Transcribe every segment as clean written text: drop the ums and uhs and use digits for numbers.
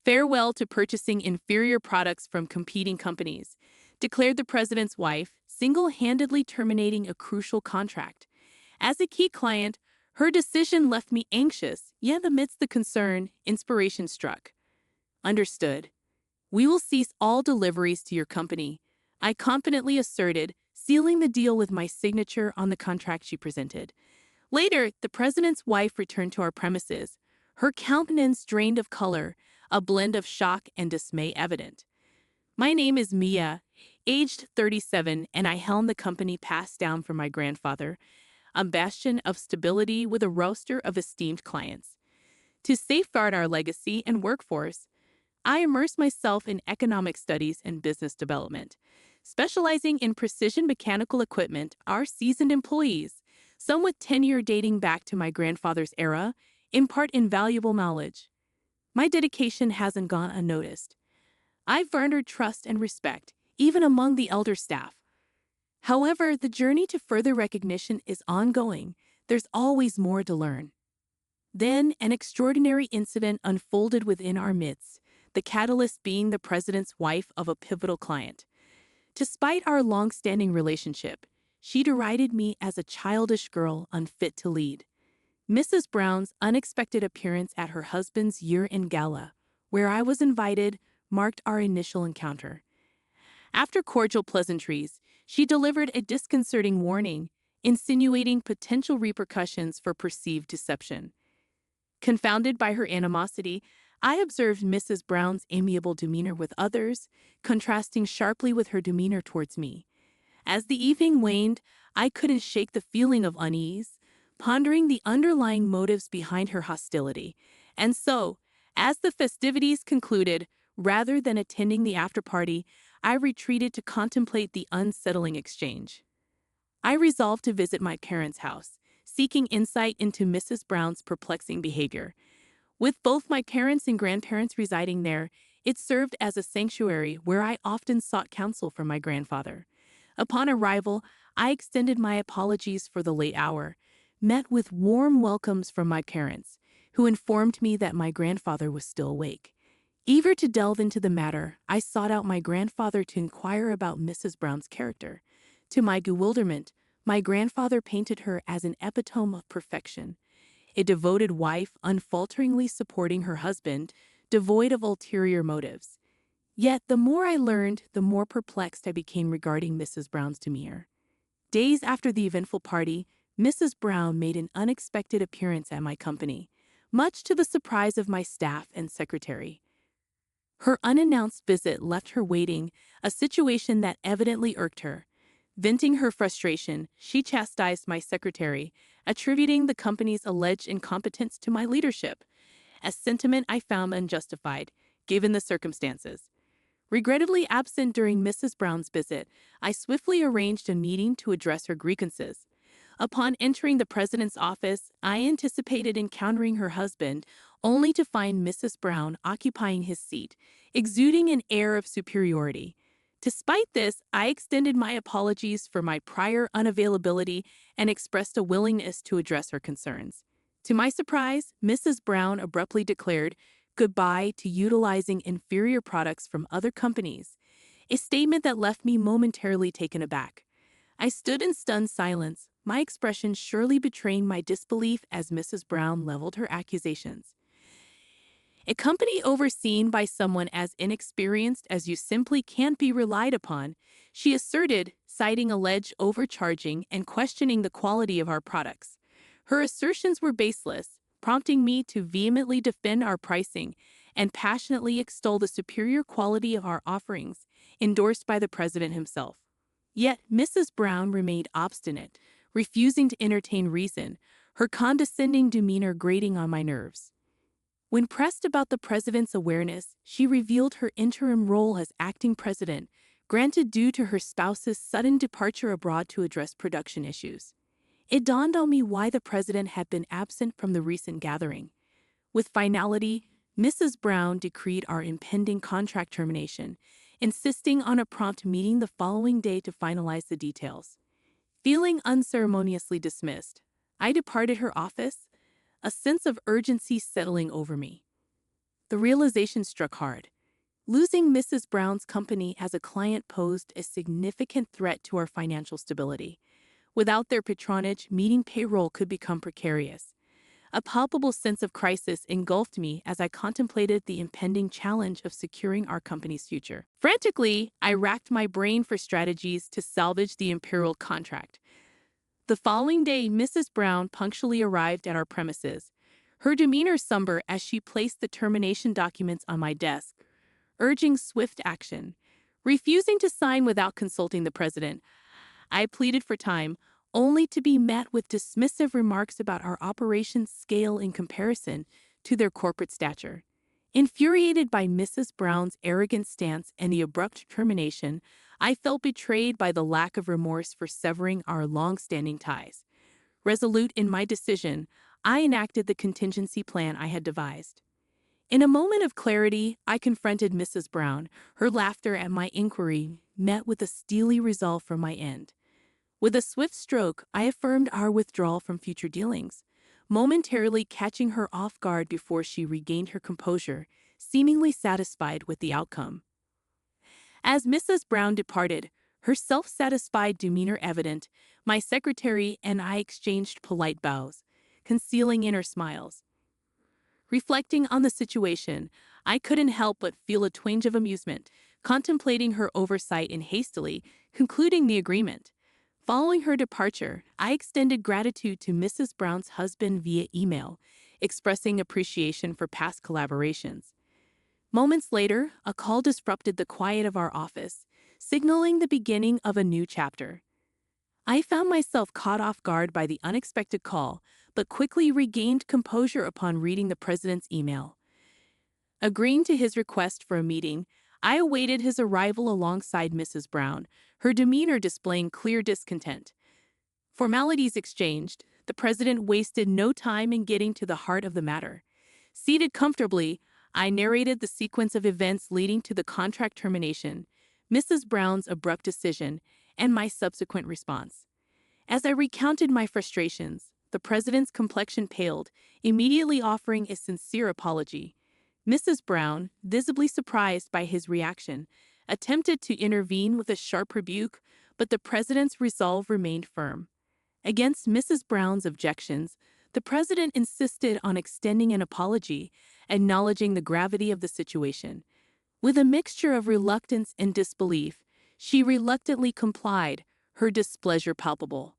Farewell to purchasing inferior products from competing companies, declared the president's wife, single-handedly terminating a crucial contract. As a key client, her decision left me anxious, yet amidst the concern, inspiration struck. Understood. We will cease all deliveries to your company, I confidently asserted, sealing the deal with my signature on the contract she presented. Later, the president's wife returned to our premises, her countenance drained of color, a blend of shock and dismay evident. My name is Mia, aged 37, and I helm the company passed down from my grandfather, a bastion of stability with a roster of esteemed clients. To safeguard our legacy and workforce, I immerse myself in economic studies and business development. Specializing in precision mechanical equipment, our seasoned employees, some with tenure dating back to my grandfather's era, impart invaluable knowledge. My dedication hasn't gone unnoticed. I've garnered trust and respect, even among the elder staff. However, the journey to further recognition is ongoing. There's always more to learn. Then, an extraordinary incident unfolded within our midst, the catalyst being the president's wife of a pivotal client. Despite our long-standing relationship, she derided me as a childish girl unfit to lead. Mrs. Brown's unexpected appearance at her husband's year-end gala, where I was invited, marked our initial encounter. After cordial pleasantries, she delivered a disconcerting warning, insinuating potential repercussions for perceived deception. Confounded by her animosity, I observed Mrs. Brown's amiable demeanor with others, contrasting sharply with her demeanor towards me. As the evening waned, I couldn't shake the feeling of unease, pondering the underlying motives behind her hostility. And so, as the festivities concluded, rather than attending the after-party, I retreated to contemplate the unsettling exchange. I resolved to visit my parents' house, seeking insight into Mrs. Brown's perplexing behavior. With both my parents and grandparents residing there, it served as a sanctuary where I often sought counsel from my grandfather. Upon arrival, I extended my apologies for the late hour, met with warm welcomes from my parents, who informed me that my grandfather was still awake. Eager to delve into the matter, I sought out my grandfather to inquire about Mrs. Brown's character. To my bewilderment, my grandfather painted her as an epitome of perfection, a devoted wife unfalteringly supporting her husband, devoid of ulterior motives. Yet, the more I learned, the more perplexed I became regarding Mrs. Brown's demeanor. Days after the eventful party, Mrs. Brown made an unexpected appearance at my company, much to the surprise of my staff and secretary. Her unannounced visit left her waiting, a situation that evidently irked her. Venting her frustration, she chastised my secretary, attributing the company's alleged incompetence to my leadership, a sentiment I found unjustified, given the circumstances. Regrettably absent during Mrs. Brown's visit, I swiftly arranged a meeting to address her grievances. Upon entering the president's office, I anticipated encountering her husband, only to find Mrs. Brown occupying his seat, exuding an air of superiority. Despite this, I extended my apologies for my prior unavailability and expressed a willingness to address her concerns. To my surprise, Mrs. Brown abruptly declared goodbye to utilizing inferior products from other companies, a statement that left me momentarily taken aback. I stood in stunned silence, my expression surely betraying my disbelief as Mrs. Brown leveled her accusations. A company overseen by someone as inexperienced as you simply can't be relied upon, she asserted, citing alleged overcharging and questioning the quality of our products. Her assertions were baseless, prompting me to vehemently defend our pricing and passionately extol the superior quality of our offerings, endorsed by the president himself. Yet Mrs. Brown remained obstinate, refusing to entertain reason, her condescending demeanor grating on my nerves. When pressed about the president's awareness, she revealed her interim role as acting president, granted due to her spouse's sudden departure abroad to address production issues. It dawned on me why the president had been absent from the recent gathering. With finality, Mrs. Brown decreed our impending contract termination, insisting on a prompt meeting the following day to finalize the details. Feeling unceremoniously dismissed, I departed her office, a sense of urgency settling over me. The realization struck hard. Losing Mrs. Brown's company as a client posed a significant threat to our financial stability. Without their patronage, meeting payroll could become precarious. A palpable sense of crisis engulfed me as I contemplated the impending challenge of securing our company's future. Frantically, I racked my brain for strategies to salvage the imperial contract. The following day, Mrs. Brown punctually arrived at our premises, her demeanor somber as she placed the termination documents on my desk, urging swift action. Refusing to sign without consulting the president, I pleaded for time, only to be met with dismissive remarks about our operations' scale in comparison to their corporate stature. Infuriated by Mrs. Brown's arrogant stance and the abrupt termination, I felt betrayed by the lack of remorse for severing our long-standing ties. Resolute in my decision, I enacted the contingency plan I had devised. In a moment of clarity, I confronted Mrs. Brown. Her laughter at my inquiry met with a steely resolve from my end. With a swift stroke, I affirmed our withdrawal from future dealings, momentarily catching her off guard before she regained her composure, seemingly satisfied with the outcome. As Mrs. Brown departed, her self-satisfied demeanor evident, my secretary and I exchanged polite bows, concealing inner smiles. Reflecting on the situation, I couldn't help but feel a twinge of amusement, contemplating her oversight and hastily concluding the agreement. Following her departure, I extended gratitude to Mrs. Brown's husband via email, expressing appreciation for past collaborations. Moments later, a call disrupted the quiet of our office, signaling the beginning of a new chapter. I found myself caught off guard by the unexpected call, but quickly regained composure upon reading the president's email. Agreeing to his request for a meeting, I awaited his arrival alongside Mrs. Brown, her demeanor displaying clear discontent. Formalities exchanged, the president wasted no time in getting to the heart of the matter. Seated comfortably, I narrated the sequence of events leading to the contract termination, Mrs. Brown's abrupt decision, and my subsequent response. As I recounted my frustrations, the president's complexion paled, immediately offering a sincere apology. Mrs. Brown, visibly surprised by his reaction, attempted to intervene with a sharp rebuke, but the president's resolve remained firm. Against Mrs. Brown's objections, the president insisted on extending an apology, acknowledging the gravity of the situation. With a mixture of reluctance and disbelief, she reluctantly complied, her displeasure palpable.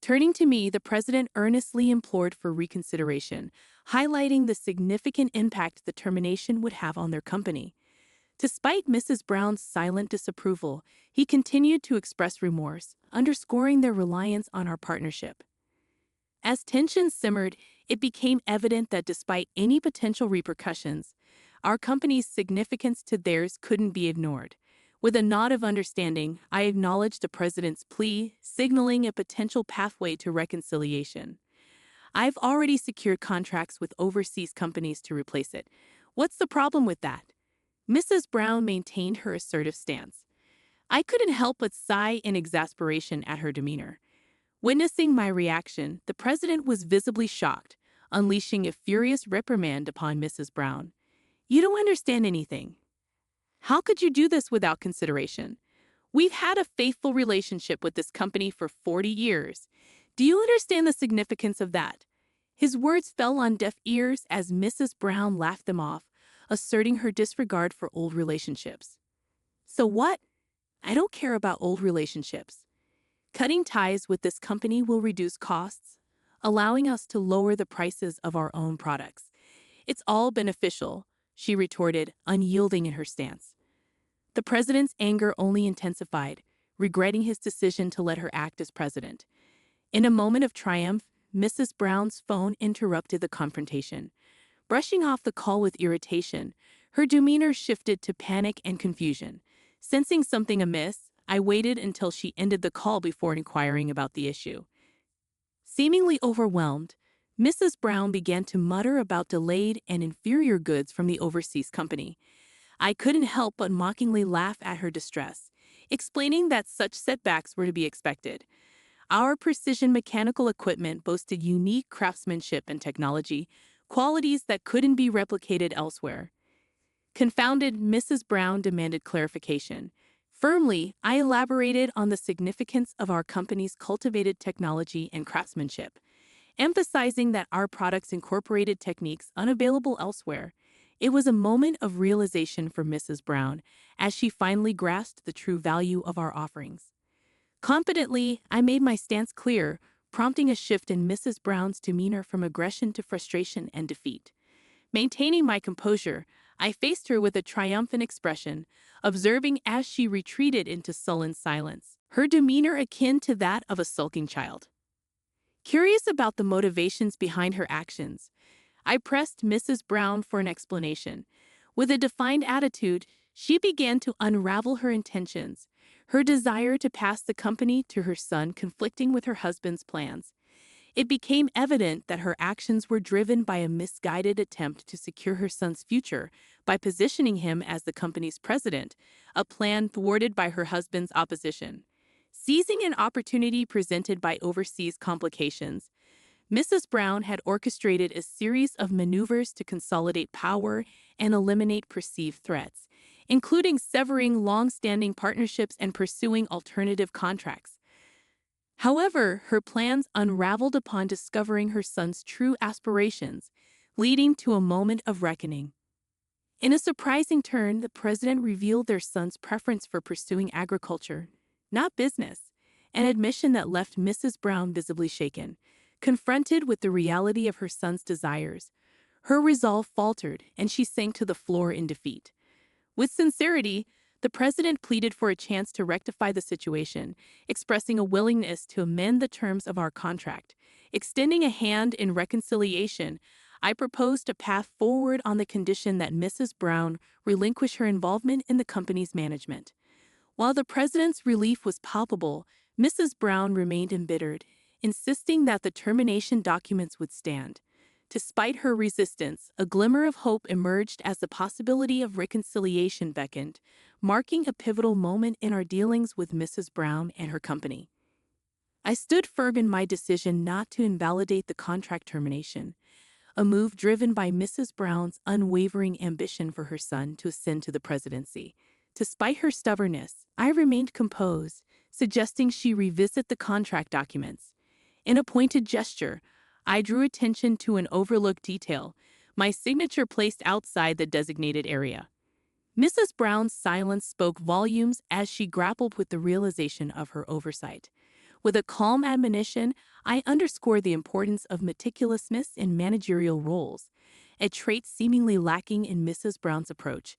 Turning to me, the president earnestly implored for reconsideration, highlighting the significant impact the termination would have on their company. Despite Mrs. Brown's silent disapproval, he continued to express remorse, underscoring their reliance on our partnership. As tensions simmered, it became evident that despite any potential repercussions, our company's significance to theirs couldn't be ignored. With a nod of understanding, I acknowledged the president's plea, signaling a potential pathway to reconciliation. I've already secured contracts with overseas companies to replace it. What's the problem with that? Mrs. Brown maintained her assertive stance. I couldn't help but sigh in exasperation at her demeanor. Witnessing my reaction, the president was visibly shocked, unleashing a furious reprimand upon Mrs. Brown. "You don't understand anything. How could you do this without consideration? We've had a faithful relationship with this company for 40 years. Do you understand the significance of that?" His words fell on deaf ears as Mrs. Brown laughed them off, asserting her disregard for old relationships. "So what? I don't care about old relationships. Cutting ties with this company will reduce costs, allowing us to lower the prices of our own products. It's all beneficial," she retorted, unyielding in her stance. The president's anger only intensified, regretting his decision to let her act as president. In a moment of triumph, Mrs. Brown's phone interrupted the confrontation. Brushing off the call with irritation, her demeanor shifted to panic and confusion. Sensing something amiss, I waited until she ended the call before inquiring about the issue. Seemingly overwhelmed, Mrs. Brown began to mutter about delayed and inferior goods from the overseas company. I couldn't help but mockingly laugh at her distress, explaining that such setbacks were to be expected. Our precision mechanical equipment boasted unique craftsmanship and technology, qualities that couldn't be replicated elsewhere. Confounded, Mrs. Brown demanded clarification. Firmly, I elaborated on the significance of our company's cultivated technology and craftsmanship, emphasizing that our products incorporated techniques unavailable elsewhere. It was a moment of realization for Mrs. Brown as she finally grasped the true value of our offerings. Confidently, I made my stance clear, prompting a shift in Mrs. Brown's demeanor from aggression to frustration and defeat. Maintaining my composure, I faced her with a triumphant expression, observing as she retreated into sullen silence, her demeanor akin to that of a sulking child. Curious about the motivations behind her actions, I pressed Mrs. Brown for an explanation. With a defined attitude, she began to unravel her intentions, her desire to pass the company to her son conflicting with her husband's plans. It became evident that her actions were driven by a misguided attempt to secure her son's future by positioning him as the company's president, a plan thwarted by her husband's opposition. Seizing an opportunity presented by overseas complications, Mrs. Brown had orchestrated a series of maneuvers to consolidate power and eliminate perceived threats, including severing long-standing partnerships and pursuing alternative contracts. However, her plans unraveled upon discovering her son's true aspirations, leading to a moment of reckoning. In a surprising turn, the president revealed their son's preference for pursuing agriculture, not business, an admission that left Mrs. Brown visibly shaken. Confronted with the reality of her son's desires, her resolve faltered and she sank to the floor in defeat. With sincerity, the president pleaded for a chance to rectify the situation, expressing a willingness to amend the terms of our contract. Extending a hand in reconciliation, I proposed a path forward on the condition that Mrs. Brown relinquish her involvement in the company's management. While the president's relief was palpable, Mrs. Brown remained embittered, insisting that the termination documents would stand. Despite her resistance, a glimmer of hope emerged as the possibility of reconciliation beckoned, marking a pivotal moment in our dealings with Mrs. Brown and her company. I stood firm in my decision not to invalidate the contract termination, a move driven by Mrs. Brown's unwavering ambition for her son to ascend to the presidency. Despite her stubbornness, I remained composed, suggesting she revisit the contract documents. In a pointed gesture, I drew attention to an overlooked detail, my signature placed outside the designated area. Mrs. Brown's silence spoke volumes as she grappled with the realization of her oversight. With a calm admonition, I underscored the importance of meticulousness in managerial roles, a trait seemingly lacking in Mrs. Brown's approach.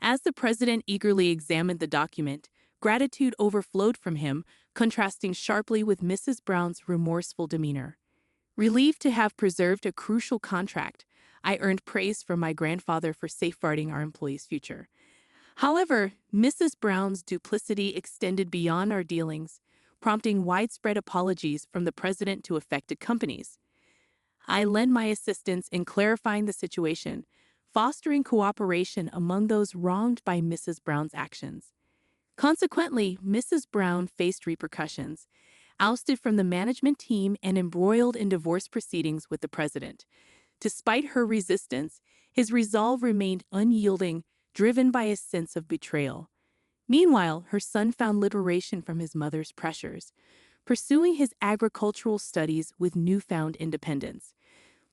As the president eagerly examined the document, gratitude overflowed from him, contrasting sharply with Mrs. Brown's remorseful demeanor. Relieved to have preserved a crucial contract, I earned praise from my grandfather for safeguarding our employees' future. However, Mrs. Brown's duplicity extended beyond our dealings, prompting widespread apologies from the president to affected companies. I lent my assistance in clarifying the situation, fostering cooperation among those wronged by Mrs. Brown's actions. Consequently, Mrs. Brown faced repercussions, ousted from the management team and embroiled in divorce proceedings with the president. Despite her resistance, his resolve remained unyielding, driven by a sense of betrayal. Meanwhile, her son found liberation from his mother's pressures, pursuing his agricultural studies with newfound independence.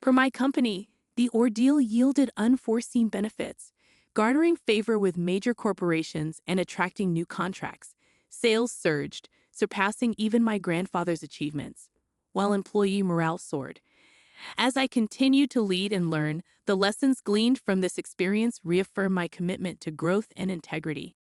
For my company, the ordeal yielded unforeseen benefits, garnering favor with major corporations and attracting new contracts. Sales surged, surpassing even my grandfather's achievements, while employee morale soared. As I continued to lead and learn, the lessons gleaned from this experience reaffirmed my commitment to growth and integrity.